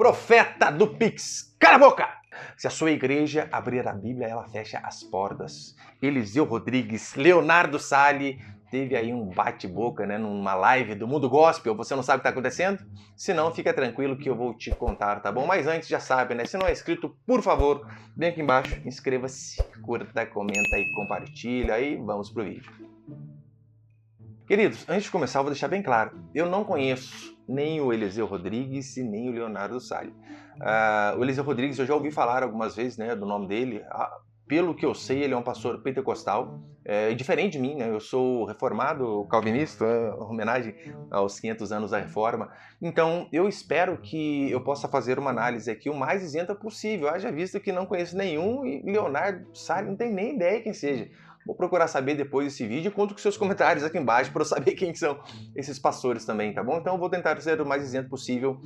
Profeta do Pix, cala a boca! Se a sua igreja abrir a Bíblia, ela fecha as portas. Eliseu Rodrigues, Leonardo Sali, teve aí um bate-boca, né, numa live do Mundo Gospel. Você não sabe o que está acontecendo? Se não, fica tranquilo que eu vou te contar, tá bom? Mas antes, já sabe, né? Se não é inscrito, por favor, vem aqui embaixo, inscreva-se, curta, comenta e compartilha. Aí vamos pro vídeo. Queridos, antes de começar, eu vou deixar bem claro. Eu não conheço nem o Eliseu Rodrigues e nem o Leonardo Sali. O Eliseu Rodrigues, eu já ouvi falar algumas vezes, né, do nome dele. Pelo que eu sei, ele é um pastor pentecostal, diferente de mim, né? Eu sou reformado, calvinista, homenagem aos 500 anos da Reforma. Então, eu espero que eu possa fazer uma análise aqui o mais isenta possível. Haja visto que não conheço nenhum e Leonardo Sali não tem nem ideia quem seja. Vou procurar saber depois desse vídeo e conto com seus comentários aqui embaixo para eu saber quem são esses pastores também, tá bom? Então eu vou tentar ser o mais isento possível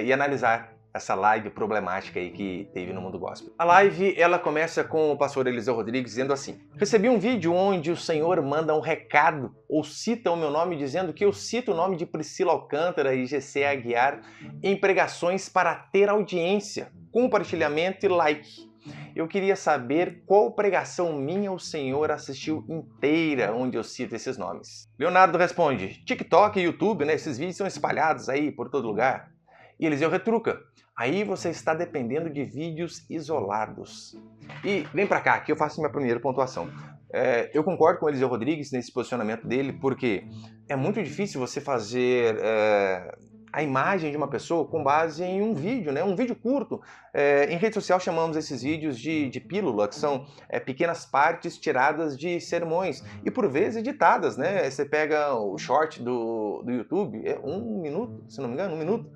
e analisar essa live problemática aí que teve no Mundo Gospel. A live, ela começa com o pastor Eliseu Rodrigues dizendo assim: recebi um vídeo onde o Senhor manda um recado ou cita o meu nome dizendo que eu cito o nome de Priscila Alcântara e Gessé Aguiar em pregações para ter audiência, compartilhamento e like. Eu queria saber qual pregação minha o Senhor assistiu inteira onde eu cito esses nomes. Leonardo responde: TikTok e YouTube, né? Esses vídeos são espalhados aí por todo lugar. E Eliseu retruca: aí você está dependendo de vídeos isolados. E vem pra cá, que eu faço minha primeira pontuação. Eu concordo com o Eliseu Rodrigues nesse posicionamento dele, porque é muito difícil você fazer a imagem de uma pessoa com base em um vídeo, né? Um vídeo curto. Em rede social chamamos esses vídeos de pílula, que são pequenas partes tiradas de sermões e por vezes editadas, né? Você pega o short do YouTube, é 1 minuto, se não me engano, 1 minuto.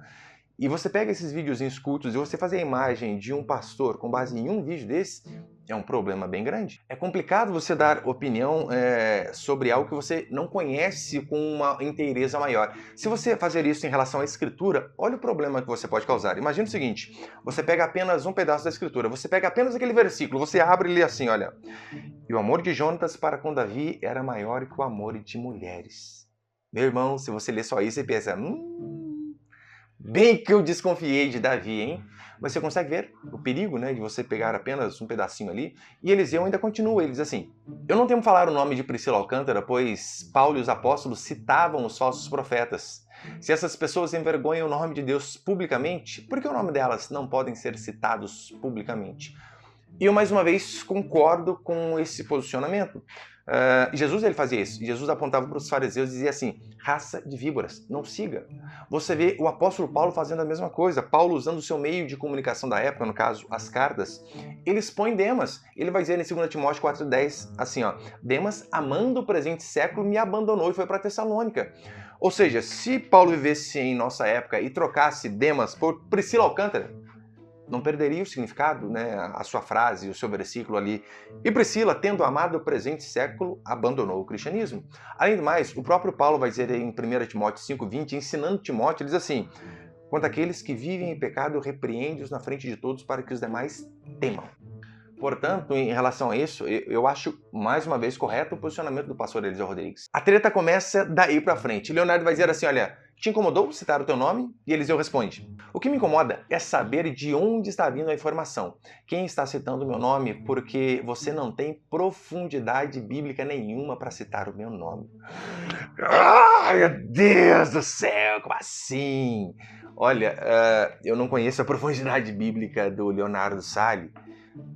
E você pega esses videozinhos curtos e você fazer a imagem de um pastor com base em um vídeo desse, é um problema bem grande. É complicado você dar opinião sobre algo que você não conhece com uma inteireza maior. Se você fazer isso em relação à escritura, olha o problema que você pode causar. Imagina o seguinte: você pega apenas um pedaço da escritura, você pega apenas aquele versículo, você abre e lê assim, olha: e o amor de Jonatas para com Davi era maior que o amor de mulheres. Meu irmão, se você lê só isso, você pensa: bem que eu desconfiei de Davi, hein? Mas você consegue ver o perigo, né, de você pegar apenas um pedacinho ali. E Eliseu ainda continua, ele diz assim: eu não temo falar o nome de Priscila Alcântara, pois Paulo e os apóstolos citavam os falsos profetas. Se essas pessoas envergonham o nome de Deus publicamente, por que o nome delas não podem ser citados publicamente? E eu, mais uma vez, concordo com esse posicionamento. Jesus ele fazia isso. Jesus apontava para os fariseus e dizia assim: raça de víboras, não siga. Você vê o apóstolo Paulo fazendo a mesma coisa. Paulo, usando o seu meio de comunicação da época, no caso, as cartas, ele expõe Demas. Ele vai dizer em 2 Timóteo 4,10 assim, ó: Demas, amando o presente século, me abandonou e foi para Tessalônica. Ou seja, se Paulo vivesse em nossa época e trocasse Demas por Priscila Alcântara, não perderia o significado, né, a sua frase, o seu versículo ali. E Priscila, tendo amado o presente século, abandonou o cristianismo. Além do mais, o próprio Paulo vai dizer em 1 Timóteo 5,20, ensinando Timóteo, ele diz assim: quanto àqueles que vivem em pecado, repreende-os na frente de todos para que os demais temam. Portanto, em relação a isso, eu acho, mais uma vez, correto o posicionamento do pastor Eliseu Rodrigues. A treta começa daí pra frente. Leonardo vai dizer assim, olha: te incomodou citar o teu nome? E Eliseu responde: o que me incomoda é saber de onde está vindo a informação. Quem está citando o meu nome porque você não tem profundidade bíblica nenhuma para citar o meu nome. Ai, meu Deus do céu, como assim? Olha, eu não conheço a profundidade bíblica do Leonardo Sali,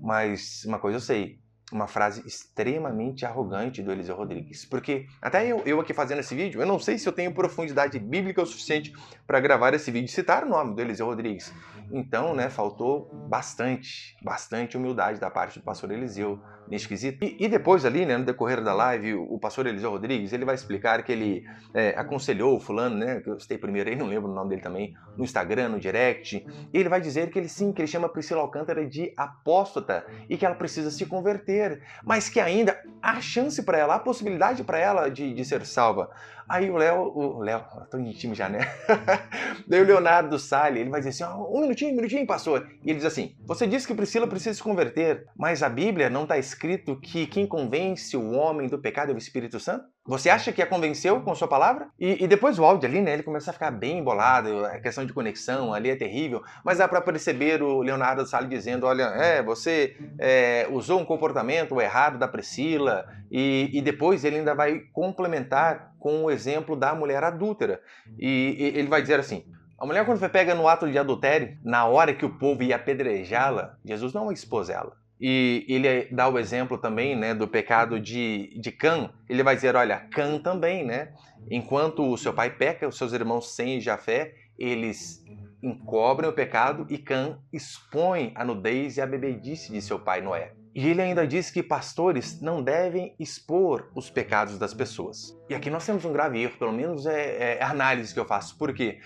mas uma coisa eu sei, uma frase extremamente arrogante do Eliseu Rodrigues. Porque até eu aqui fazendo esse vídeo, eu não sei se eu tenho profundidade bíblica o suficiente para gravar esse vídeo e citar o nome do Eliseu Rodrigues. Então, né, faltou bastante humildade da parte do pastor Eliseu nesse quesito. E depois ali, né, no decorrer da live, o pastor Eliseu Rodrigues, ele vai explicar que ele aconselhou o fulano, né, que eu citei primeiro aí, não lembro o nome dele também, no Instagram, no direct. E ele vai dizer que ele sim, que ele chama Priscila Alcântara de apóstata e que ela precisa se converter, mas que ainda há chance para ela, há possibilidade para ela de ser salva. Aí o Léo, tô em time já, né? Daí o Leonardo Sali, ele vai dizer assim: um minutinho, pastor. E ele diz assim: você disse que Priscila precisa se converter, mas a Bíblia não está escrito que quem convence o homem do pecado é o Espírito Santo? Você acha que a convenceu com sua palavra? E depois o áudio ali, né, ele começa a ficar bem embolado, a questão de conexão ali é terrível, mas dá para perceber o Leonardo Salles dizendo, olha, você usou um comportamento errado da Priscila, e depois ele ainda vai complementar com o exemplo da mulher adúltera. E ele vai dizer assim, a mulher quando foi pega no ato de adultério, na hora que o povo ia apedrejá-la, Jesus não expôs ela. E ele dá o exemplo também, né, do pecado de Cã. Ele vai dizer, olha, Cã também, né? Enquanto o seu pai peca, os seus irmãos Sem e Jafé, eles encobrem o pecado e Cã expõe a nudez e a bebedice de seu pai Noé. E ele ainda diz que pastores não devem expor os pecados das pessoas. E aqui nós temos um grave erro, pelo menos é a análise que eu faço. Por quê?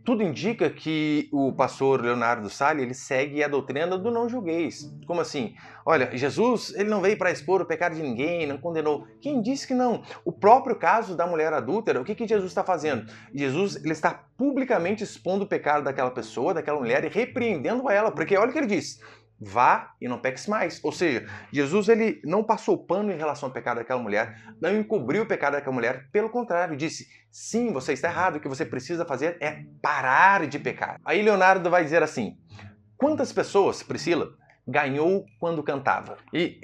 Tudo indica que o pastor Leonardo Salles ele segue a doutrina do não julgueis. Como assim? Olha, Jesus ele não veio para expor o pecado de ninguém, não condenou. Quem disse que não? O próprio caso da mulher adúltera, o que Jesus está fazendo? Jesus ele está publicamente expondo o pecado daquela pessoa, daquela mulher e repreendendo ela. Porque olha o que ele diz. Vá e não peques mais. Ou seja, Jesus ele não passou pano em relação ao pecado daquela mulher, não encobriu o pecado daquela mulher, pelo contrário, disse, sim, você está errado, o que você precisa fazer é parar de pecar. Aí Leonardo vai dizer assim, quantas pessoas, Priscila, ganhou quando cantava? E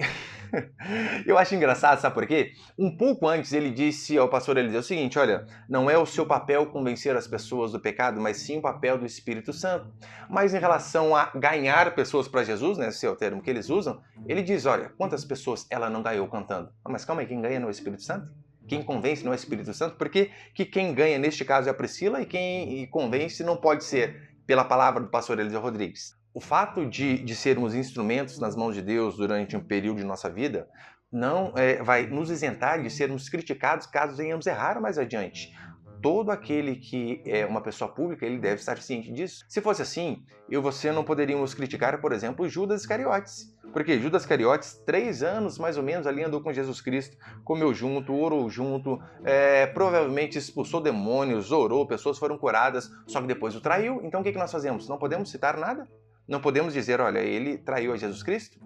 eu acho engraçado, sabe por quê? Um pouco antes ele disse ao pastor Eliseu o seguinte, olha, não é o seu papel convencer as pessoas do pecado, mas sim o papel do Espírito Santo. Mas em relação a ganhar pessoas para Jesus, né, esse é o termo que eles usam, ele diz, olha, quantas pessoas ela não ganhou cantando? Mas calma aí, quem ganha não é o Espírito Santo? Quem convence não é o Espírito Santo? Porque que quem ganha neste caso é a Priscila e quem convence não pode ser pela palavra do pastor Eliseu Rodrigues. O fato de sermos instrumentos nas mãos de Deus durante um período de nossa vida não vai nos isentar de sermos criticados caso venhamos errar mais adiante. Todo aquele que é uma pessoa pública, ele deve estar ciente disso. Se fosse assim, eu e você não poderíamos criticar, por exemplo, Judas Iscariotes. Porque Judas Iscariotes, 3 anos mais ou menos, ali andou com Jesus Cristo, comeu junto, orou junto, provavelmente expulsou demônios, orou, pessoas foram curadas, só que depois o traiu. Então o que nós fazemos? Não podemos citar nada? Não podemos dizer, olha, ele traiu a Jesus Cristo?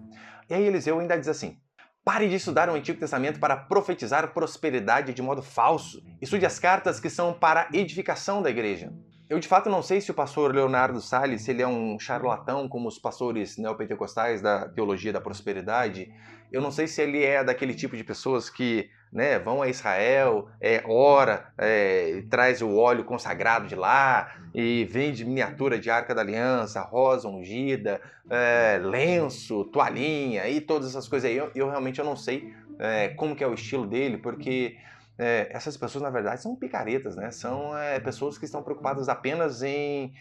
E aí Eliseu ainda diz assim, pare de estudar o Antigo Testamento para profetizar prosperidade de modo falso. Estude as cartas que são para edificação da igreja. Eu de fato não sei se o pastor Leonardo Salles ele é um charlatão como os pastores neopentecostais da teologia da prosperidade. Eu não sei se ele é daquele tipo de pessoas que vão a Israel, ora, traz o óleo consagrado de lá e vende miniatura de Arca da Aliança, rosa ungida, lenço, toalhinha e todas essas coisas aí. Eu realmente não sei como que é o estilo dele, porque essas pessoas, na verdade, são picaretas, né? São pessoas que estão preocupadas apenas em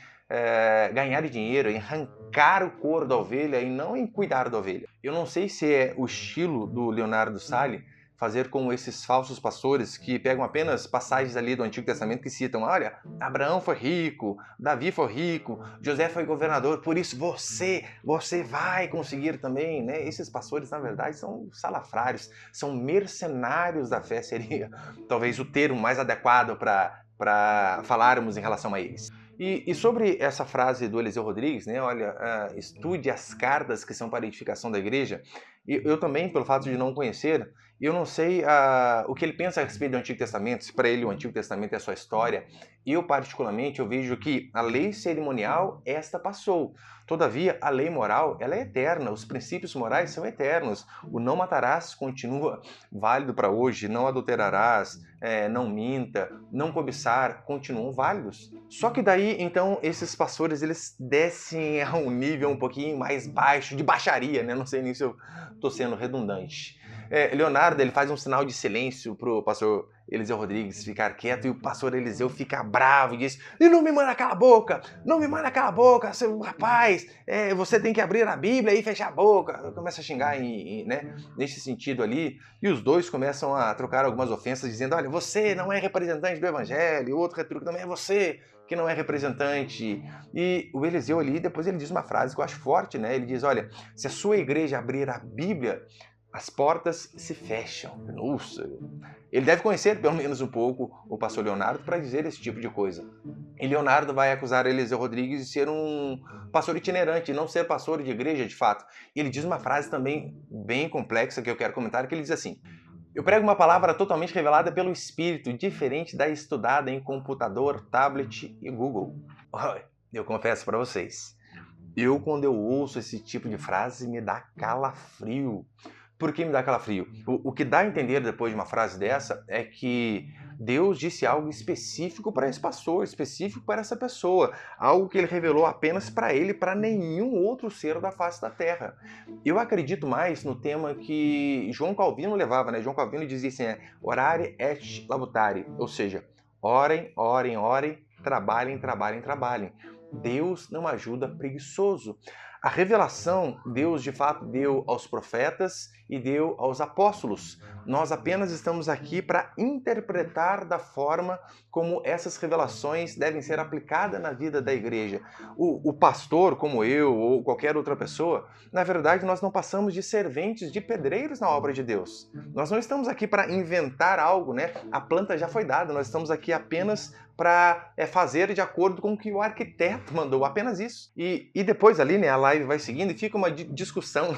ganhar dinheiro, em arrancar o couro da ovelha e não em cuidar da ovelha. Eu não sei se é o estilo do Leonardo Salles fazer como esses falsos pastores que pegam apenas passagens ali do Antigo Testamento que citam, olha, Abraão foi rico, Davi foi rico, José foi governador, por isso você vai conseguir também, né? Esses pastores, na verdade, são salafrários, são mercenários da fé, seria talvez o termo mais adequado para falarmos em relação a eles. E sobre essa frase do Eliseu Rodrigues, né? Olha, estude as cartas que são para a edificação da igreja. Eu também, pelo fato de não conhecer, eu não sei o que ele pensa a respeito do Antigo Testamento, se para ele o Antigo Testamento é só história. Eu, particularmente, eu vejo que a lei cerimonial, esta passou. Todavia, a lei moral, ela é eterna, os princípios morais são eternos. O não matarás continua válido para hoje, não adulterarás, não minta, não cobiçar, continuam válidos. Só que daí, então, esses pastores, eles descem a um nível um pouquinho mais baixo, de baixaria, né? Não sei nem se eu estou sendo redundante. Leonardo, ele faz um sinal de silêncio pro pastor Eliseu Rodrigues ficar quieto e o pastor Eliseu fica bravo e diz, e não me manda calar a boca, não me manda calar a boca, seu rapaz, você tem que abrir a Bíblia e fechar a boca. Começa a xingar nesse sentido ali e os dois começam a trocar algumas ofensas dizendo, olha, você não é representante do evangelho, e o outro retruca também, é você que não é representante. E o Eliseu ali, depois ele diz uma frase que eu acho forte, né? Ele diz, olha, se a sua igreja abrir a Bíblia, as portas se fecham. Nossa! Ele deve conhecer pelo menos um pouco o pastor Leonardo para dizer esse tipo de coisa. E Leonardo vai acusar Eliseu Rodrigues de ser um pastor itinerante, não ser pastor de igreja de fato. E ele diz uma frase também bem complexa que eu quero comentar, que ele diz assim, Eu prego uma palavra totalmente revelada pelo Espírito, diferente da estudada em computador, tablet e Google. Olha, eu confesso para vocês, quando eu ouço esse tipo de frase, me dá calafrio. Por que me dá calafrio? O que dá a entender depois de uma frase dessa é que Deus disse algo específico para esse pastor, específico para essa pessoa, algo que ele revelou apenas para ele, para nenhum outro ser da face da terra. Eu acredito mais no tema que João Calvino levava, né? João Calvino dizia assim, orare et labutare, ou seja, orem, orem, orem, trabalhem, trabalhem, trabalhem. Deus não ajuda preguiçoso. A revelação Deus de fato deu aos profetas e deu aos apóstolos. Nós apenas estamos aqui para interpretar da forma como essas revelações devem ser aplicadas na vida da igreja. O pastor, como eu ou qualquer outra pessoa, na verdade nós não passamos de serventes, de pedreiros na obra de Deus. Nós não estamos aqui para inventar algo, né? A planta já foi dada, nós estamos aqui apenas para fazer de acordo com o que o arquiteto mandou, apenas isso. E depois ali, né, a live vai seguindo e fica uma discussão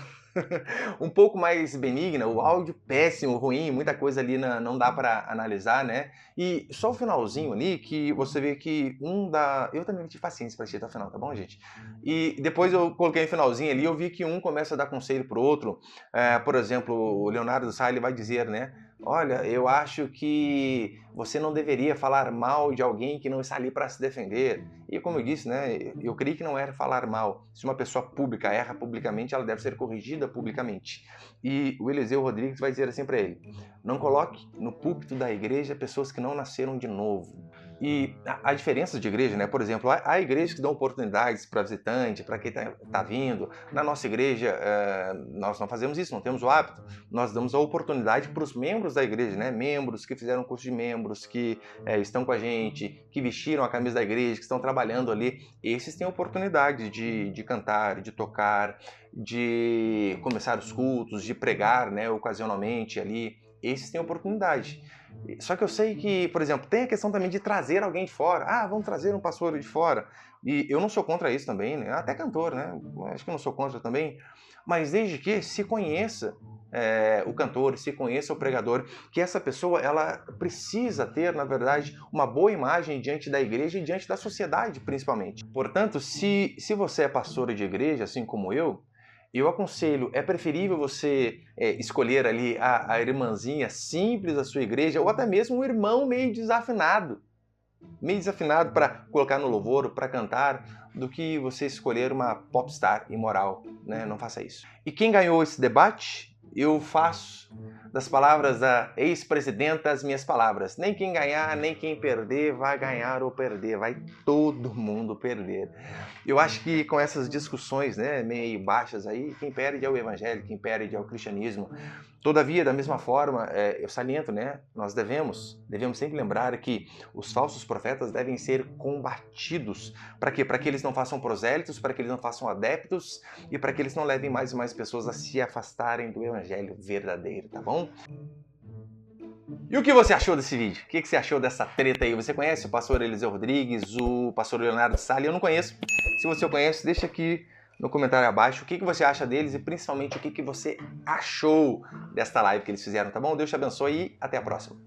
um pouco mais benigna, o áudio péssimo, ruim, muita coisa ali não dá para analisar, né? E só o finalzinho ali que você vê que eu também tive paciência para assistir até o final, tá bom, gente? E depois eu coloquei no finalzinho ali, eu vi que um começa a dar conselho pro outro. Por exemplo, o Leonardo Sá, ele vai dizer, né? Olha, eu acho que você não deveria falar mal de alguém que não está ali para se defender. E como eu disse, né, eu creio que não era falar mal. Se uma pessoa pública erra publicamente, ela deve ser corrigida publicamente. E o Eliseu Rodrigues vai dizer assim para ele, não coloque no púlpito da igreja pessoas que não nasceram de novo. E a diferença de igreja, né? Por exemplo, há igrejas que dão oportunidades para visitante, para quem está vindo. Na nossa igreja, nós não fazemos isso, não temos o hábito. Nós damos a oportunidade para os membros da igreja, né? Membros que fizeram curso de membros, que estão com a gente, que vestiram a camisa da igreja, que estão trabalhando ali. Esses têm oportunidade de cantar, de tocar, de começar os cultos, de pregar, né? Ocasionalmente ali. Esses têm oportunidade. Só que eu sei que, por exemplo, tem a questão também de trazer alguém de fora. Ah, vamos trazer um pastor de fora. E eu não sou contra isso também, né? Até cantor, né? Acho que eu não sou contra também. Mas desde que se conheça o cantor, se conheça o pregador, que essa pessoa ela precisa ter, na verdade, uma boa imagem diante da igreja e diante da sociedade, principalmente. Portanto, se você é pastor de igreja, assim como eu aconselho, é preferível você escolher ali a irmãzinha simples da sua igreja ou até mesmo um irmão meio desafinado para colocar no louvor, para cantar, do que você escolher uma popstar imoral, né? Não faça isso. E quem ganhou esse debate? Eu faço das palavras da ex-presidenta as minhas palavras. Nem quem ganhar, nem quem perder vai ganhar ou perder. Vai todo mundo perder. Eu acho que com essas discussões, né, meio baixas aí, quem perde é o evangelho, quem perde é o cristianismo. Todavia, da mesma forma, eu saliento, né, nós devemos sempre lembrar que os falsos profetas devem ser combatidos. Para quê? Para que eles não façam prosélitos, para que eles não façam adeptos e para que eles não levem mais e mais pessoas a se afastarem do evangelho verdadeiro, tá bom? E o que você achou desse vídeo? O que você achou dessa treta aí? Você conhece o pastor Eliseu Rodrigues, o pastor Leonardo Sá? Eu não conheço. Se você conhece, deixa aqui no comentário abaixo o que você acha deles e principalmente o que você achou desta live que eles fizeram, tá bom? Deus te abençoe e até a próxima.